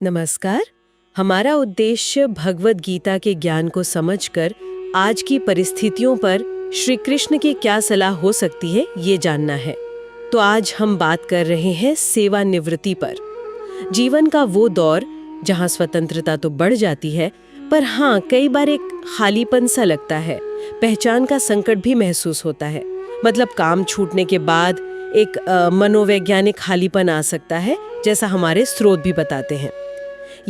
नमस्कार। हमारा उद्देश्य भगवद गीता के ज्ञान को समझकर आज की परिस्थितियों पर श्री कृष्ण की क्या सलाह हो सकती है ये जानना है। तो आज हम बात कर रहे हैं सेवानिवृत्ति पर। जीवन का वो दौर जहाँ स्वतंत्रता तो बढ़ जाती है, पर हाँ, कई बार एक खालीपन सा लगता है। पहचान का संकट भी महसूस होता है। मतलब काम छूटने के बाद एक मनोवैज्ञानिक खालीपन आ सकता है, जैसा हमारे स्रोत भी बताते हैं।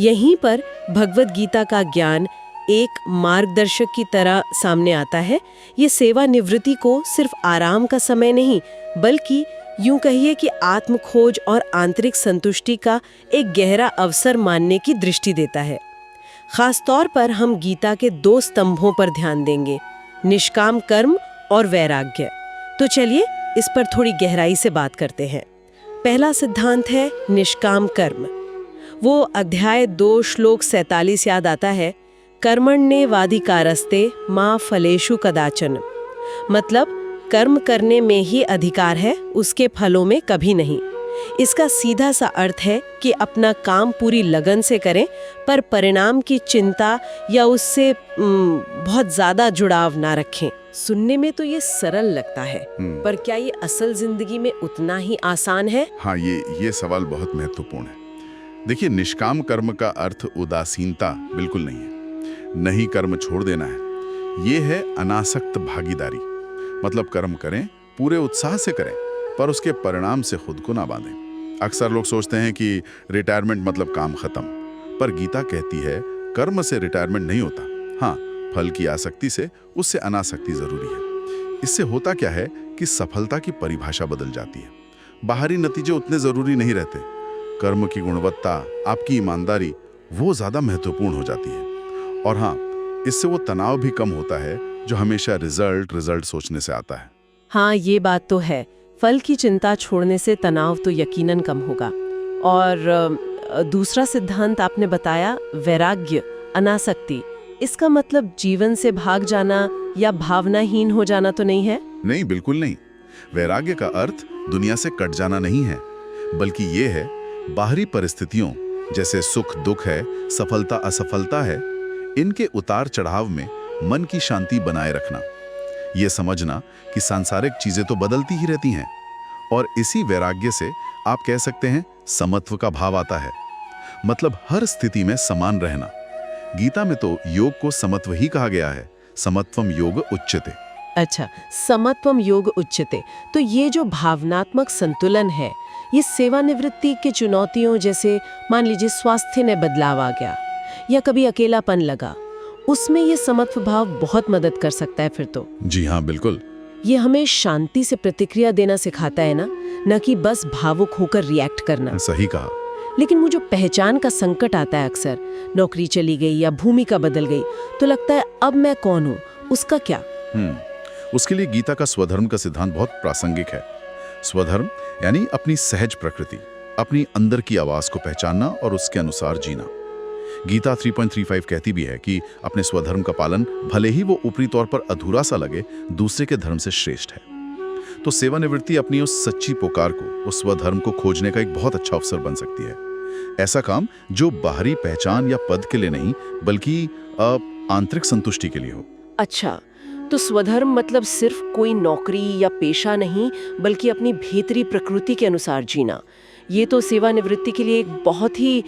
यहीं पर भगवद गीता का ज्ञान एक मार्गदर्शक की तरह सामने आता है। ये सेवानिवृत्ति को सिर्फ आराम का समय नहीं, बल्कि यूं कहिए कि आत्मखोज और आंतरिक संतुष्टि का एक गहरा अवसर मानने की दृष्टि देता है। खास तौर पर हम गीता के दो स्तंभों पर ध्यान देंगे, निष्काम कर्म और वैराग्य। तो चलिए इस पर थोड़ी गहराई से बात करते हैं। पहला सिद्धांत है निष्काम कर्म। वो अध्याय 2 श्लोक 47 याद आता है, कर्मण्येवाधिकारस्ते मा फलेषु कदाचन। मतलब कर्म करने में ही अधिकार है, उसके फलों में कभी नहीं। इसका सीधा सा अर्थ है कि अपना काम पूरी लगन से करें, पर परिणाम की चिंता या उससे बहुत ज्यादा जुड़ाव ना रखें। सुनने में तो ये सरल लगता है, पर क्या ये असल जिंदगी में उतना ही आसान है? हाँ, ये सवाल बहुत महत्वपूर्ण है। देखिए, निष्काम कर्म का अर्थ उदासीनता बिल्कुल नहीं है। नहीं कर्म छोड़ देना है। ये है अनासक्त भागीदारी। मतलब कर्म करें, पूरे उत्साह से करें, पर उसके परिणाम से खुद को ना बांधें। अक्सर लोग सोचते हैं कि रिटायरमेंट मतलब काम खत्म, पर गीता कहती है कर्म से रिटायरमेंट नहीं होता। हाँ, फल की आसक्ति से उससे अनासक्ति जरूरी है। इससे होता क्या है कि सफलता की परिभाषा बदल जाती है। बाहरी नतीजे उतने जरूरी नहीं रहते। कर्म की गुणवत्ता, आपकी ईमानदारी, वो ज्यादा महत्वपूर्ण हो जाती है। और हाँ, इससे वो तनाव भी कम होता है जो हमेशा रिजल्ट सोचने से आता है। हाँ, ये बात तो है। फल की चिंता छोड़ने से तनाव तो यकीनन कम होगा। और दूसरा सिद्धांत आपने बताया वैराग्य, अनासक्ति। इसका मतलब जीवन से भाग जाना या भावनाहीन हो जाना तो नहीं है? नहीं, बिल्कुल नहीं। वैराग्य का अर्थ दुनिया से कट जाना नहीं है, बल्कि ये है बाहरी परिस्थितियों जैसे सुख दुख है, सफलता असफलता है, इनके उतार चढ़ाव में मन की शांति बनाए रखना। ये समझना कि सांसारिक चीजें तो बदलती ही रहती हैं। और इसी वैराग्य से आप कह सकते हैं समत्व का भाव आता है। मतलब हर स्थिति में समान रहना। गीता में तो योग को समत्व ही कहा गया है, समत्वम योग उच्यते। अच्छा, समत्वम योग उच्यते। तो ये जो भावनात्मक संतुलन है, ये सेवानिवृत्ति की चुनौतियों जैसे मान लीजिए स्वास्थ्य में बदलाव आ गया या कभी अकेलापन लगा, उसमें ये समत्व भाव बहुत मदद कर सकता है फिर तो। जी हाँ, बिल्कुल। ये हमें शांति से प्रतिक्रिया देना सिखाता है ना, न कि बस भावुक होकर रिएक्ट करना। सही कहा। लेकिन वो जो पहचान का संकट आता है, अक्सर नौकरी चली गई या भूमिका बदल गई, तो लगता है अब मैं कौन हूँ, उसका क्या? उसके लिए गीता का स्वधर्म का सिद्धांत बहुत प्रासंगिक है। स्वधर्म यानी अपनी सहज प्रकृति, अपनी अंदर की आवाज को पहचानना और उसके अनुसार जीना। गीता 3.35 कहती भी है कि अपने स्वधर्म का पालन, भले ही वो ऊपरी तौर पर अधूरा सा लगे, दूसरे के धर्म से श्रेष्ठ है। तो सेवानिवृत्ति अपनी उस सच्ची पुकार को, उस स्वधर्म को खोजने का एक बहुत अच्छा अवसर बन सकती है। ऐसा काम जो बाहरी पहचान या पद के लिए नहीं, बल्कि आंतरिक संतुष्टि के लिए हो। अच्छा, तो स्वधर्म मतलब सिर्फ कोई नौकरी या पेशा नहीं, बल्कि अपनी भीतरी प्रकृति के अनुसार जीना। ये तो सेवानिवृत्ति के लिए एक बहुत ही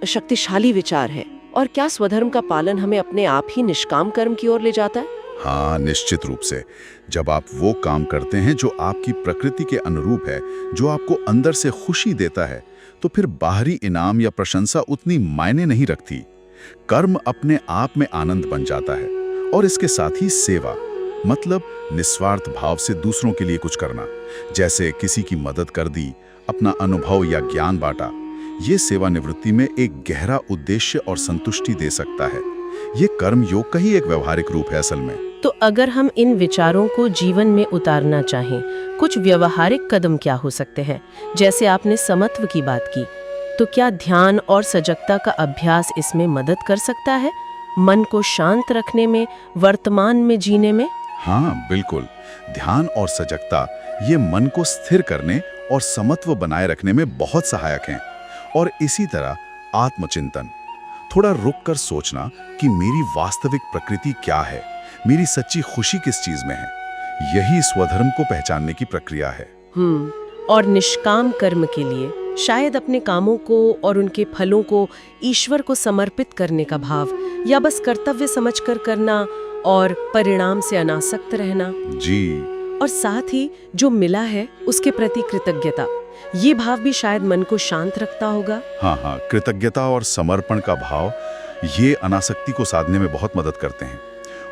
शक्तिशाली विचार है। और क्या स्वधर्म का पालन हमें अपने आप ही निष्काम कर्म की ओर ले जाता है? हाँ, निश्चित रूप से। जब आप वो काम करते हैं जो आपकी प्रकृति के अनुरूप है, जो आपको अंदर से खुशी देता है, तो फिर बाहरी इनाम या प्रशंसा उतनी मायने नहीं रखती। कर्म अपने आप में आनंद बन जाता है। और इसके साथ ही सेवा, मतलब निस्वार्थ भाव से दूसरों के लिए कुछ करना, जैसे किसी की मदद कर दी, अपना अनुभव या ज्ञान बांटा, ये सेवानिवृत्ति में एक गहरा उद्देश्य और संतुष्टि दे सकता है। ये कर्म योग का ही एक व्यवहारिक रूप है असल में। तो अगर हम इन विचारों को जीवन में उतारना चाहें, कुछ व्यवहारिक कदम क्या हो सकते हैं? जैसे आपने समत्व की बात की, तो क्या ध्यान और सजगता का अभ्यास इसमें मदद कर सकता है, मन को शांत रखने में, वर्तमान में जीने में? हाँ, बिल्कुल। ध्यान और सजगता ये मन को स्थिर करने और समत्व बनाए रखने में बहुत सहायक हैं। और इसी तरह आत्मचिंतन, थोड़ा रुक कर सोचना कि मेरी वास्तविक प्रकृति क्या है, मेरी सच्ची खुशी किस चीज में है, यही स्वधर्म को पहचानने की प्रक्रिया है। और निष्काम कर्म के लिए शायद अपने कामों को और उनके फलों को ईश्वर को समर्पित करने का भाव, या बस कर्तव्य समझकर करना और परिणाम से अनासक्त रहना। जी। और साथ ही जो मिला है उसके प्रति कृतज्ञता, ये भाव भी शायद मन को शांत रखता होगा। हाँ, कृतज्ञता और समर्पण का भाव ये अनासक्ति को साधने में बहुत मदद करते हैं।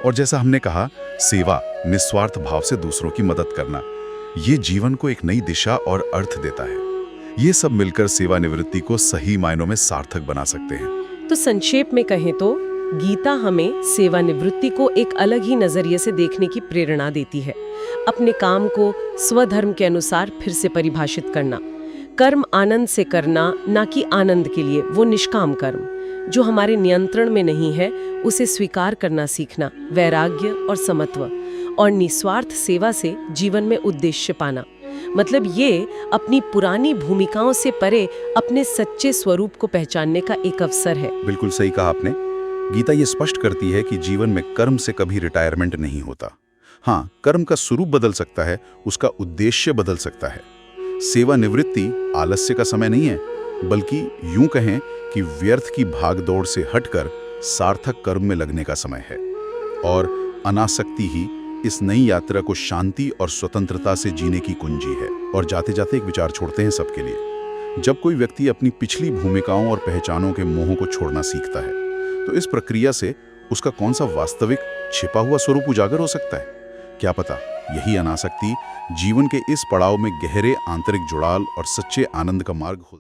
और जैसा हमने कहा, सेवा, निस्वार्थ भाव से दूसरों की मदद करना, ये जीवन को एक नई दिशा और अर्थ देता है। ये सब मिलकर सेवानिवृत्ति को सही मायनों में सार्थक बना सकते हैं। तो संक्षेप में कहें तो गीता हमें सेवानिवृत्ति को एक अलग ही नजरिए से देखने की प्रेरणा देती है। अपने काम को स्वधर्म के अनुसार फिर से परिभाषित करना, कर्म आनंद से करना, ना कि आनंद के लिए, वो निष्काम कर्म जो हमारे नियंत्रण में नहीं है उसे स्वीकार करना सीखना, वैराग्य और समत्व, और निस्वार्थ सेवा से जीवन में उद्देश्य पाना। मतलब ये अपनी पुरानी भूमिकाओं से परे अपने सच्चे स्वरूप को पहचानने का एक अवसर है। बिल्कुल सही कहा आपने। गीता ये स्पष्ट करती है कि जीवन में कर्म से कभी रिटायरमेंट नहीं होता। हाँ, कर्म का स्वरूप बदल सकता है, उसका उद्देश्य बदल सकता है। सेवानिवृत्ति आलस्य का समय नहीं है, बल्कि यूं कहें कि व्यर्थ की भागदौड़ से हटकर सार्थक कर्म में लगने का समय है। और अनासक्ति ही इस नई यात्रा को शांति और स्वतंत्रता से जीने की कुंजी है। और जाते जाते एक विचार छोड़ते हैं सबके लिए। जब कोई व्यक्ति अपनी पिछली भूमिकाओं और पहचानों के मोहों को छोड़ना सीखता है, तो इस प्रक्रिया से उसका कौन सा वास्तविक छिपा हुआ स्वरूप उजागर हो सकता है? क्या पता यही अनासक्ति जीवन के इस पड़ाव में गहरे आंतरिक जुड़ाव और सच्चे आनंद का मार्ग हो।